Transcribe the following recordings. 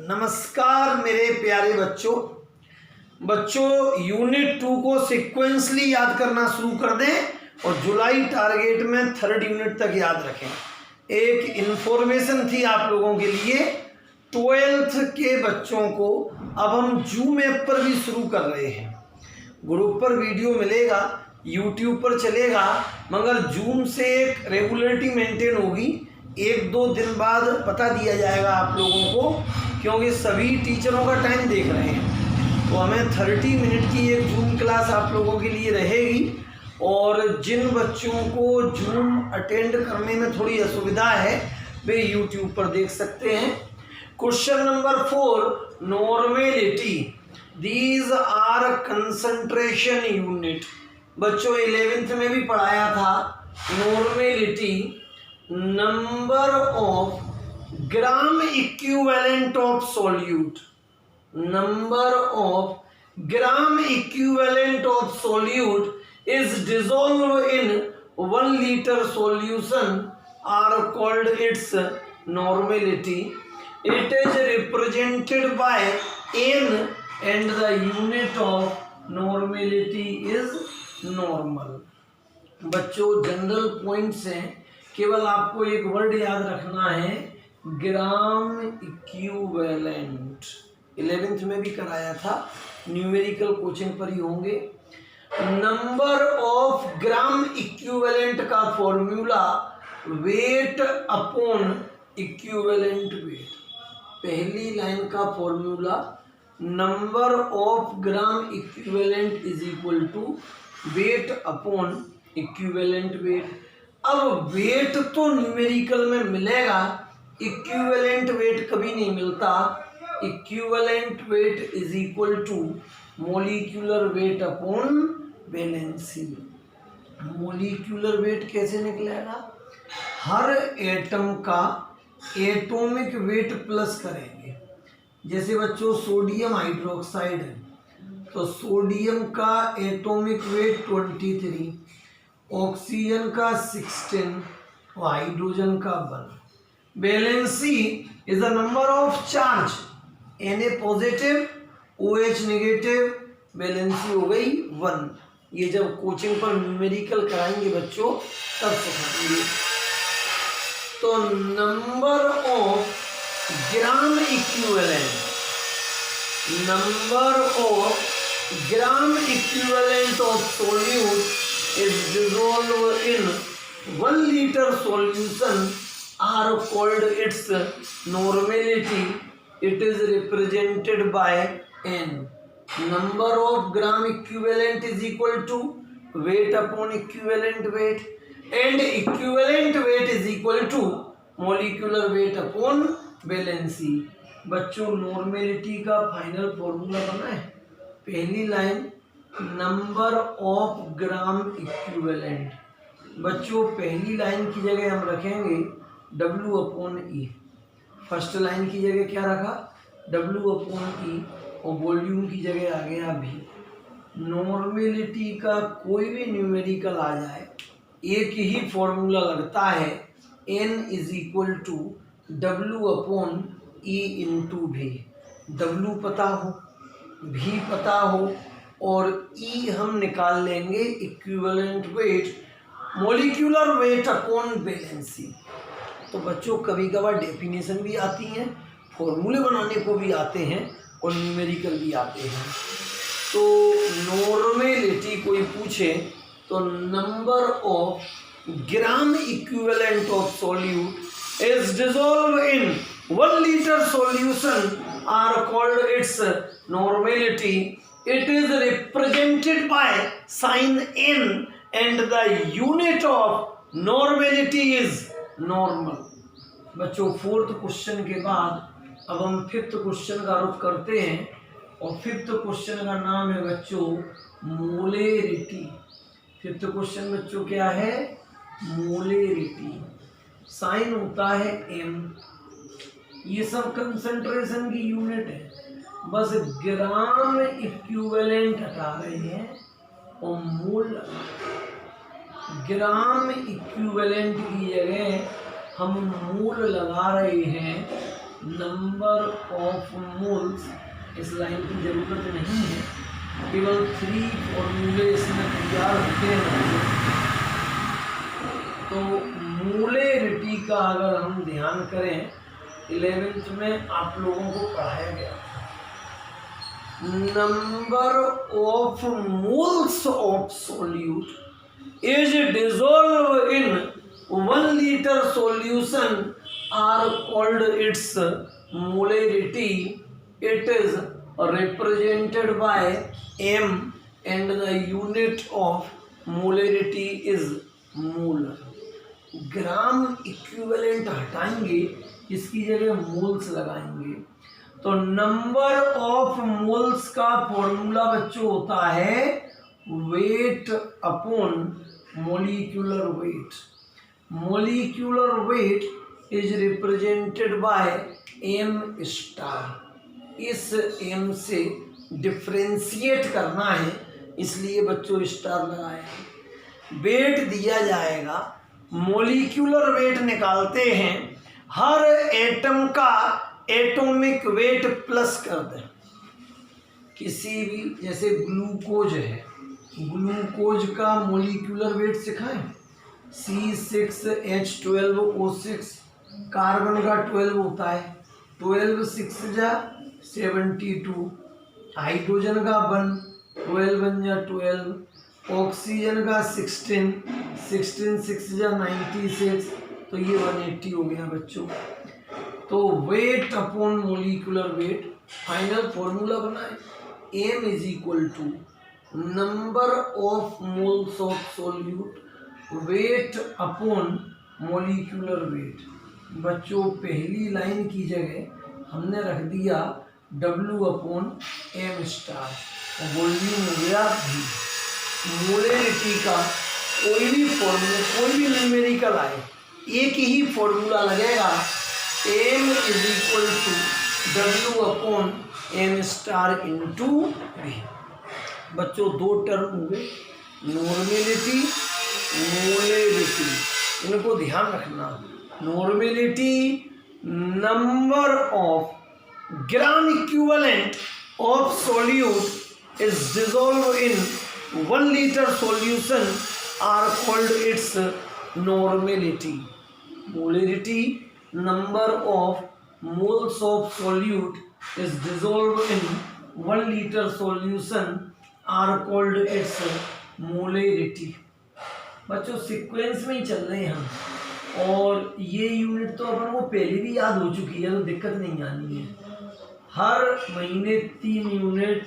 नमस्कार मेरे प्यारे बच्चों यूनिट 2 को सिक्वेंसली याद करना शुरू कर दें और जुलाई टारगेट में 3rd यूनिट तक याद रखें। एक इन्फॉर्मेशन थी आप लोगों के लिए, 12th के बच्चों को अब हम जूम ऐप पर भी शुरू कर रहे हैं। ग्रुप पर वीडियो मिलेगा, यूट्यूब पर चलेगा, मगर जूम से एक रेगुलरिटी मेंटेन होगी। 1-2 दिन बाद पता दिया जाएगा आप लोगों को, क्योंकि सभी टीचरों का टाइम देख रहे हैं। तो हमें 30 मिनट की एक जूम क्लास आप लोगों के लिए रहेगी और जिन बच्चों को जूम अटेंड करने में थोड़ी असुविधा है वे यूट्यूब पर देख सकते हैं। Question number 4, normality. These are concentration unit. बच्चों 11th में भी पढ़ाया था। Normality, number of gram equivalent of solute. Number of gram equivalent of solute is dissolve in 1 liter solution are called its normality. It is represented by n and the unit of normality is normal. बच्चों general points हैं, केवल आपको एक word याद रखना है, gram equivalent. 11th में भी कराया था, न्यूमेरिकल कोचिंग पर ही होंगे। नंबर ऑफ ग्राम इक्विवेलेंट का formula weight upon equivalent weight. पहली लाइन का formula number of gram equivalent is equal to weight upon equivalent weight. अब वेट तो न्यूमेरिकल में मिलेगा, इक्विवेलेंट वेट कभी नहीं मिलता। Equivalent weight is equal to molecular weight upon valency. Molecular weight कैसे निकलेगा? हर एटम का एटॉमिक वेट प्लस करेंगे। जैसे बच्चों सोडियम हाइड्रोक्साइड है तो सोडियम का एटॉमिक वेट 23, ऑक्सीजन का 16 और हाइड्रोजन का 1। Valency is the number of charge, Na positive OH negative, valency हो गई 1। ये जब कोचिंग पर न्यूमेरिकल कराएंगे बच्चों तब सिखाएंगे। तो number of gram equivalent, number of gram equivalent of solute is dissolved in 1 liter solution are called its normality. It is represented by n. Number of gram equivalent is equal to weight upon equivalent weight, and equivalent weight is equal to molecular weight upon valency. बच्चों normality का final formula बना है। पहली line number of gram equivalent. बच्चों पहली line की जगह हम रखेंगे W/E। फर्स्ट लाइन की जगह क्या रखा? W/E और वॉल्यूम की जगह आ गया V। नॉर्मेलिटी का कोई भी न्यूमेरिकल आ जाए एक ही फॉर्मूला लगता है, N is equal to W/E into V। W पता हो, V पता हो और E हम निकाल लेंगे equivalent weight, molecular weight upon valency. तो बच्चों कभी कभार डेफिनेशन भी आती हैं, फॉर्मूले बनाने को भी आते हैं और न्यूमेरिकल भी आते हैं। तो नॉर्मेलिटी कोई पूछे तो number of gram equivalent of solute is dissolve in 1 liter solution are called its normality. It is represented by sign n and the unit of normality is normal. बच्चों 4th क्वेश्चन के बाद अब हम 5th question का रुख करते हैं और 5th क्वेश्चन का नाम है बच्चों मोलेरिटी। 5th क्वेश्चन बच्चों क्या है? मोलेरिटी। साइन होता है m। ये सब कंसंट्रेशन की यूनिट है, बस ग्राम इक्विवेलेंट हटा रहे हैं और मोल। ग्राम इक्विवेलेंट की जगह हम मोल लगा रहे हैं नंबर ऑफ मोल्स, इस लाइन की जरूरत नहीं है, केवल 3 फॉर्मूले इसमें तैयार होते हैं। तो मोलेरिटी का अगर हम ध्यान करें 11th में आप लोगों को पढ़ाया गया, number of moles of solute is dissolve in 1 liter solution are called its molarity. It is represented by m and the unit of molarity is mole. Gram equivalent हटाएंगे, इसकी जगह मोल्स लगाएंगे। तो नंबर ऑफ मोल्स का formula बच्चों होता है weight upon molecular weight. Molecular weight is represented by M star. इस एम से डिफ्रेंशिएट करना है, इसलिए बच्चों स्टार लगाए। वेट दिया जाएगा, मोलिक्यूलर वेट निकालते हैं, हर एटम का एटॉमिक वेट प्लस कर दें। किसी भी, जैसे ग्लूकोज है, ग्लूकोज का मोलिक्यूलर वेट सिखाएं, C6H12O6, कार्बन का 12 होता है, 12 6 जा 72, हाइड्रोजन का 1, 12 1 जा 12, ऑक्सीजन का 16, 16 6 जा 96, तो ये 180 हो गया बच्चों। तो weight upon molecular weight, final formula बनाए, M is equal to number of moles of solute weight upon molecular weight. बच्चों पहली लाइन की जगह हमने रख दिया W upon M star, volume हो गया भी। मोलेरिटी का कोई भी फॉर्मूला, कोई भी न्यूमेरिकल आए, एक ही फॉर्मूला लगेगा, M is equal to W upon M star into V. बच्चों दो टर्म हुए, नॉर्मेलिटी, मोलेरिटी, इनको ध्यान रखना। Normality number of gram equivalent of solute is dissolve in 1 liter solution are called its normality. Molarity, number of moles of solute is dissolved in 1 liter solution are called its molarity. बच्चों sequence में ही चल रहे हैं हम, और ये unit तो अपन को पहले भी याद हो चुकी है, तो दिक्कत नहीं आनी है। हर महीने 3 यूनिट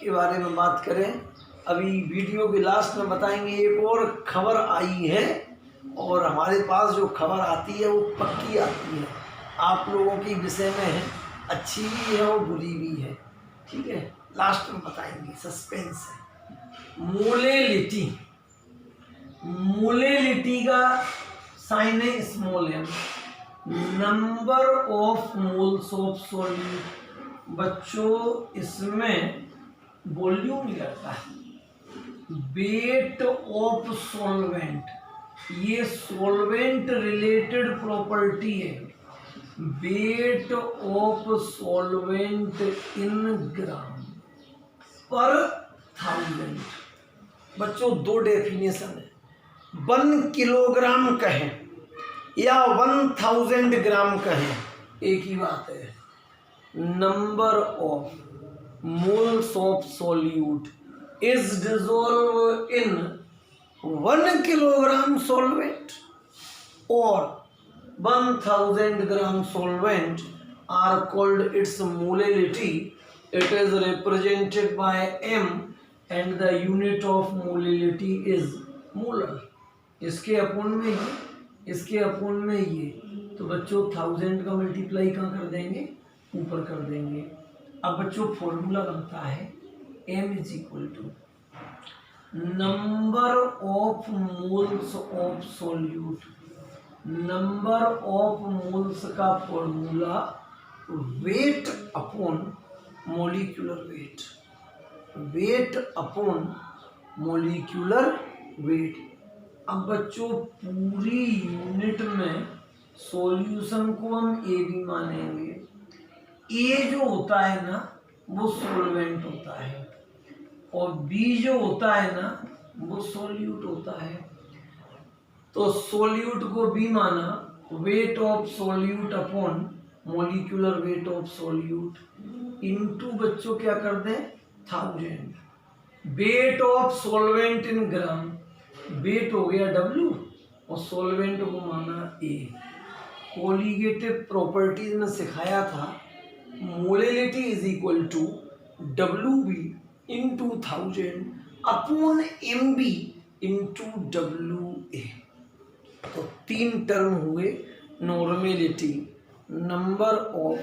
के बारे में बात करें। अभी वीडियो के लास्ट में बताएंगे, एक और खबर आई है, और हमारे पास जो खबर आती है वो पक्की आती है, आप लोगों की विषय में है, अच्छी भी है और बुरी भी है, ठीक है, लास्ट में बताएंगे, सस्पेंस है। मोलेलिटी, मोलेलिटी का साइन है small M. Number of moles of solute, बच्चों इसमें वॉल्यूम ही लगता है। वेट ऑफ सॉल्वेंट, ये सॉल्वेंट रिलेटेड प्रॉपर्टी है। Weight of solvent in gram पर 1000। बच्चों दो डेफिनेशन है, 1 किलोग्राम कहें या 1000 ग्राम कहें, एक ही बात है। Number of moles of solute is dissolved in 1 kilogram solvent or 1000 gram solvent are called its molality. It is represented by m and the unit of molality is molar. इसके upon में ये, इसके अपोन में ये, तो बच्चों 1000 का multiply कहाँ कर देंगे, ऊपर कर देंगे। अब बच्चों फॉर्मूला बनता है M is equal to number of moles of solute। Number of moles का formula weight upon molecular weight, weight upon molecular weight. अब बच्चों पूरी यूनिट में सॉल्यूशन को हम ए बी मानेंगे, ए जो होता है ना वो सोलवेंट होता है और बी जो होता है ना वो सोल्यूट होता है। तो सोल्यूट को बी माना, weight of solute upon molecular weight of solute into बच्चों क्या कर दें 1000, weight of solvent in gram, weight हो गया W और सोलवेंट को माना A। कोलिगेटिव प्रॉपर्टीज में सिखाया था molality is equal to WB into 1000 upon MB into WA। तो 3 टर्म हुए, normality, number of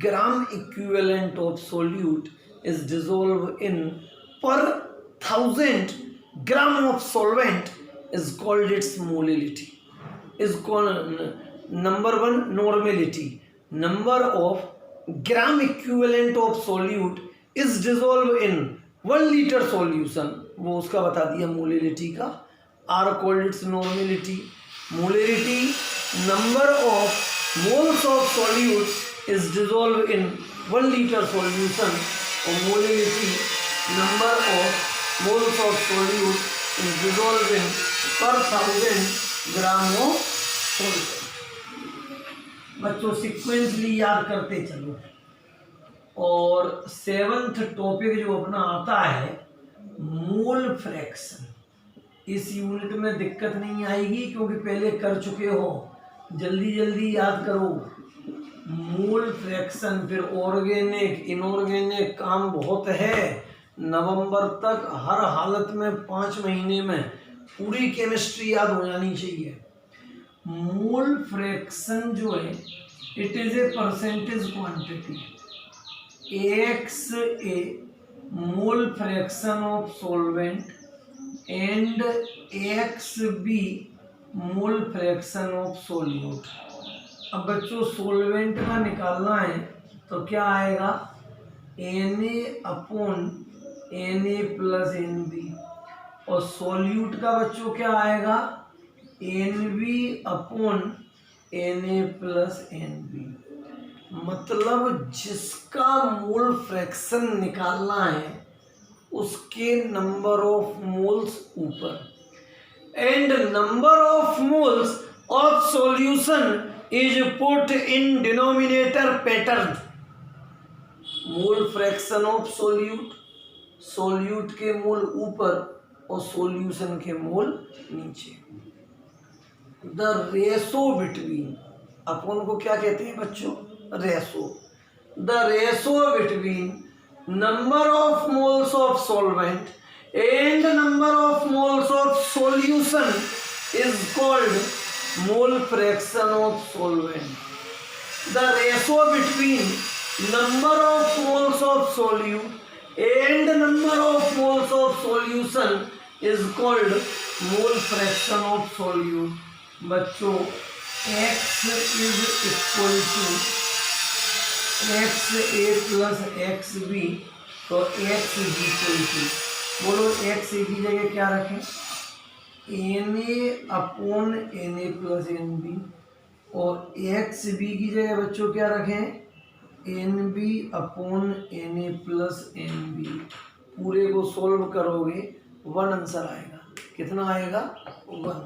gram equivalent of solute is dissolve in पर 1000 gram of solvent is called its molality, is called number 1 normality, number of gram equivalent of solute is dissolved in 1 liter solution, वो उसका बता दिया molality का, are called its normality, molarity number of moles of solute is dissolved in 1 liter solution और molality number of moles of solute is dissolved in पर 1000 gram of solute. बच्चों sequentially याद करते चलो। और 7th टॉपिक जो अपना आता है मोल फ्रैक्शन, इस यूनिट में दिक्कत नहीं आएगी क्योंकि पहले कर चुके हो, जल्दी जल्दी याद करो। मोल फ्रैक्शन, फिर ऑर्गेनिक इनऑर्गेनिक काम बहुत है। नवंबर तक हर हालत में 5 महीने में पूरी केमिस्ट्री याद हो जानी चाहिए। मोल फ्रैक्शन जो है it is a percentage quantity, XA mole fraction of solvent and XB mole fraction of solute. अब बच्चों सोल्वेंट का निकालना है तो क्या आएगा Na upon Na plus NB और सोल्यूट का बच्चों क्या आएगा NB upon Na plus NB। मतलब जिसका मोल फ्रैक्शन निकालना है उसके नंबर ऑफ मोल्स ऊपर and number of moles of solution is put in denominator pattern. Mole fraction of solute, solute के मोल ऊपर और सॉल्यूशन के मोल नीचे। द रेशो बिटवीन, अपन को क्या कहते हैं बच्चों ratio, the ratio between number of moles of solvent and number of moles of solution is called mole fraction of solvent. The ratio between number of moles of solute and number of moles of solution is called mole fraction of solute। बच्चों x is equal to XA plus XB, तो x is equal to, बोलो x की जगह क्या रखें Na upon Na plus NB और XB की जगह बच्चों क्या रखें NB upon Na plus NB। पूरे को सोल्व करोगे 1 आंसर आएगा। कितना आएगा 1।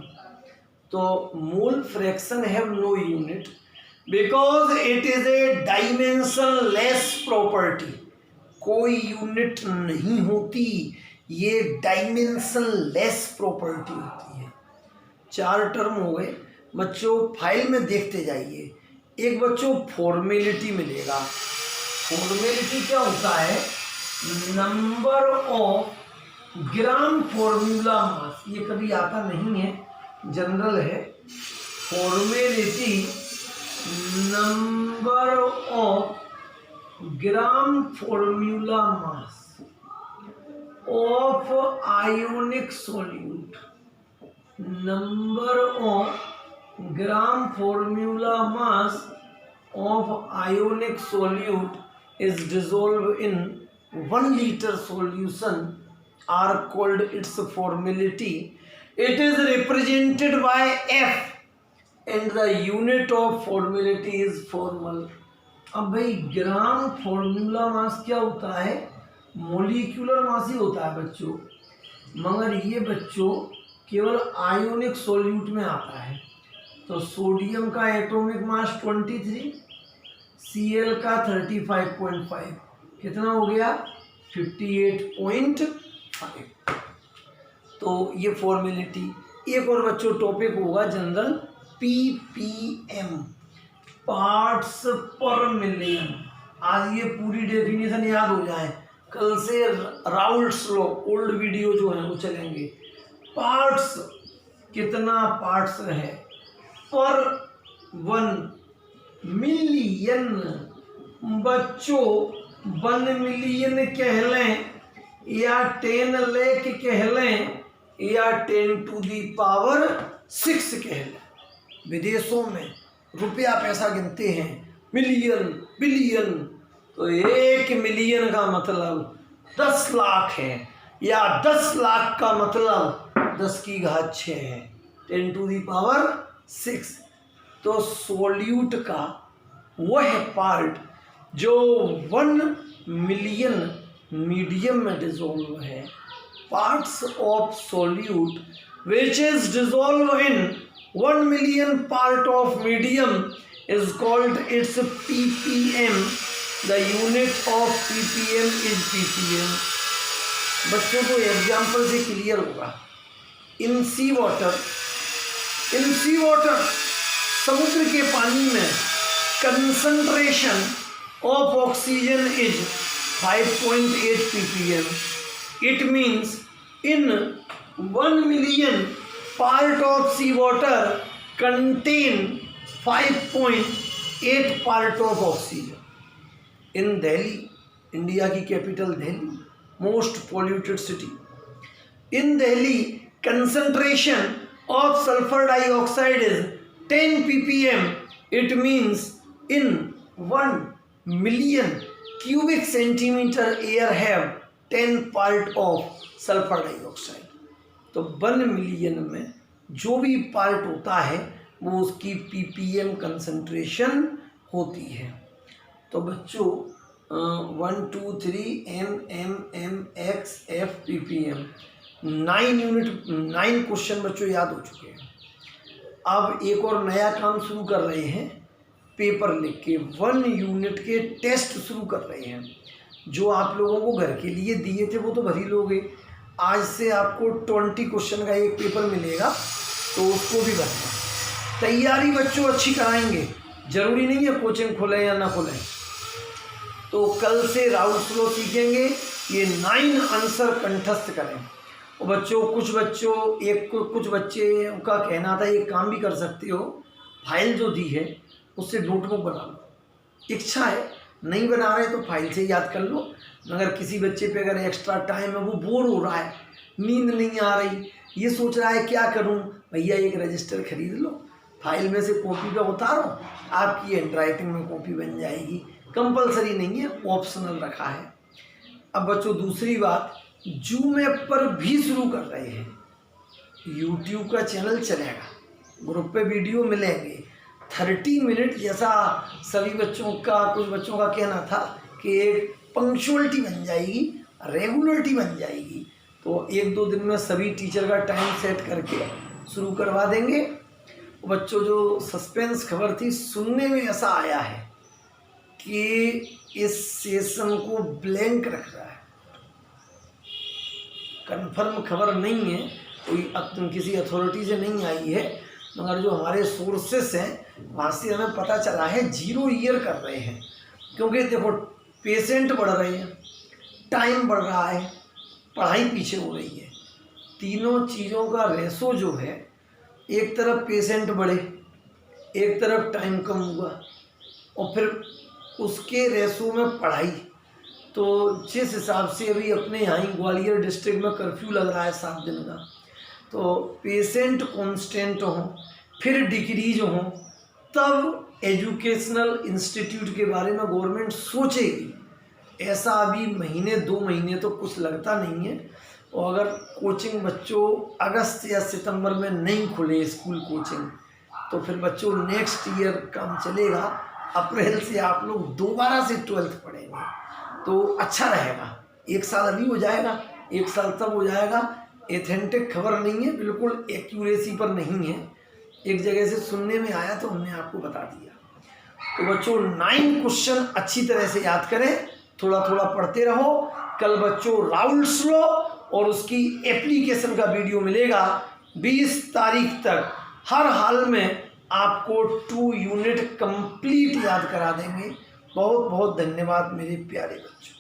तो mole fraction have no unit because it is a dimensionless property. कोई यूनिट नहीं होती, ये डायमेंशनलेस प्रॉपर्टी होती है। 4 टर्म हो गए बच्चों, फाइल में देखते जाइए। एक बच्चों फॉर्मेलिटी मिलेगा। फॉर्मेलिटी क्या होता है number of gram formula mass, ये कभी आता नहीं है, जनरल है। Formality number of gram formula mass of ionic solute, number of gram formula mass of ionic solute is dissolved in 1 liter solution are called its formality. It is represented by F and the unit of formality is formal। अब भाई gram formula mass क्या होता है, molecular mass ही होता है बच्चों, मगर ये बच्चों केवल आयोनिक सॉल्यूट में आता है। तो सोडियम का एटॉमिक मास 23, Cl का 35.5, कितना हो गया 58.5। तो ये फॉर्मेलिटी। एक और बच्चों टॉपिक होगा जनरल, ppm, पार्ट्स पर मिलियन। आज ये पूरी डेफिनेशन याद हो जाए, कल से राउल्ट्स लॉ ओल्ड वीडियो जो है वो चलेंगे। पार्ट्स, कितना पार्ट्स है पर 1 मिलियन। बच्चों 1 मिलियन कह लें या 10 लाख कह लें या 10 टू दी पावर 6 कह लें, विदेशों में रुपया पैसा गिनते हैं मिलियन बिलियन। तो 1 मिलियन का मतलब 10 लाख है, या 10 लाख का मतलब 10 की घात 6 है, 10 टू दी पावर 6। तो सोल्यूट का वह पार्ट जो 1 मिलियन मीडियम में डिजोल्व है, parts of solute which is dissolve in 1 million part of medium is called its ppm. The unit of ppm is ppm. बच्चों को एग्जाम्पल से क्लियर होगा। इन सी वाटर समुद्र के पानी में concentration of oxygen is 5.8 ppm. It means in 1 million part of sea water contain 5.8 part of oxygen. In Delhi, India की capital Delhi, most polluted city, in Delhi concentration of sulfur dioxide is 10 ppm. It means in 1 million cubic centimeter air have 10 part of sulfur dioxide. तो 1 million में जो भी part होता है वो उसकी ppm concentration होती है। तो बच्चों 1 2 3 m x f ppm 9 question बच्चों याद हो चुके हैं। अब एक और नया काम शुरू कर रहे हैं, पेपर लिख के 1 यूनिट के टेस्ट शुरू कर रहे हैं। जो आप लोगों को घर के लिए दिए थे वो तो भर ही लोगे, आज से आपको 20 क्वेश्चन का एक पेपर मिलेगा, तो उसको भी भरना। तैयारी बच्चों अच्छी कराएंगे, जरूरी नहीं है कोचिंग खोलें या ना खोलें। तो कल से राउल्ट्स लॉ सीखेंगे, ये 9 आंसर कंठस्थ करें। और बच्चों कुछ बच्चे का कहना था एक काम भी कर सकते हो, फाइल जो दी है उससे नोटबुक बना लो। इच्छा है नहीं बना रहे तो फाइल से याद कर लो। मगर किसी बच्चे पे अगर एक्स्ट्रा टाइम है, वो बोर हो रहा है, नींद नहीं आ रही, ये सोच रहा है क्या करूं, भैया एक रजिस्टर खरीद लो, फाइल में से कॉपी पे उतारो, आपकी हैंड राइटिंग में कॉपी बन जाएगी। कंपलसरी नहीं है, ऑप्शनल रखा है। अब बच्चों दूसरी बात, जूम ऐप पर भी शुरू कर रहे हैं, यूट्यूब का चैनल चलेगा, ग्रुप पे वीडियो मिलेंगे 30 मिनट। जैसा सभी बच्चों का, कुछ बच्चों का कहना था कि एक पंक्चुअलिटी बन जाएगी, रेगुलरिटी बन जाएगी। तो 1-2 दिन में सभी टीचर का टाइम सेट करके शुरू करवा देंगे। बच्चों जो सस्पेंस खबर थी, सुनने में ऐसा आया है कि इस सेशन को ब्लैंक रख रहा है, कंफर्म खबर नहीं है, कोई किसी अथॉरिटी से नहीं आई है, मगर जो हमारे सोर्सेस हैं वहाँ से हमें पता चला है 0 ईयर कर रहे हैं। क्योंकि देखो पेशेंट बढ़ रहे हैं, टाइम बढ़ रहा है, पढ़ाई पीछे हो रही है, तीनों चीज़ों का रेशो जो है, एक तरफ पेशेंट बढ़े, एक तरफ टाइम कम हुआ, और फिर उसके रेशो में पढ़ाई। तो जिस हिसाब से अभी अपने यहाँ ही ग्वालियर डिस्ट्रिक्ट में कर्फ्यू लग रहा है 7 दिन का, तो पेशेंट कांस्टेंट हों, फिर डिक्रीज हों, तब एजुकेशनल इंस्टीट्यूट के बारे में गवर्नमेंट सोचेगी। ऐसा अभी 1-2 महीने तो कुछ लगता नहीं है। और अगर कोचिंग बच्चों अगस्त या सितंबर में नहीं खुले स्कूल कोचिंग, तो फिर बच्चों नेक्स्ट ईयर काम चलेगा अप्रैल से आप लोग दोबारा से 12th पढ़ेंगे तो अच्छा रहेगा। एक साल अभी हो जाएगा, एक साल तब हो जाएगा। एथेंटिक खबर नहीं है, बिल्कुल एक्यूरेसी पर नहीं है, एक जगह से सुनने में आया तो हमने आपको बता दिया। तो बच्चों 9 क्वेश्चन अच्छी तरह से याद करें, थोड़ा थोड़ा पढ़ते रहो। कल बच्चों राउल्स लॉ और उसकी एप्लीकेशन का वीडियो मिलेगा 20 तारीख तक। हर हाल में आपको 2 यूनिट कंप्लीट याद करा देंगे। बहुत बहुत धन्यवाद मेरे प्यारे बच्चों।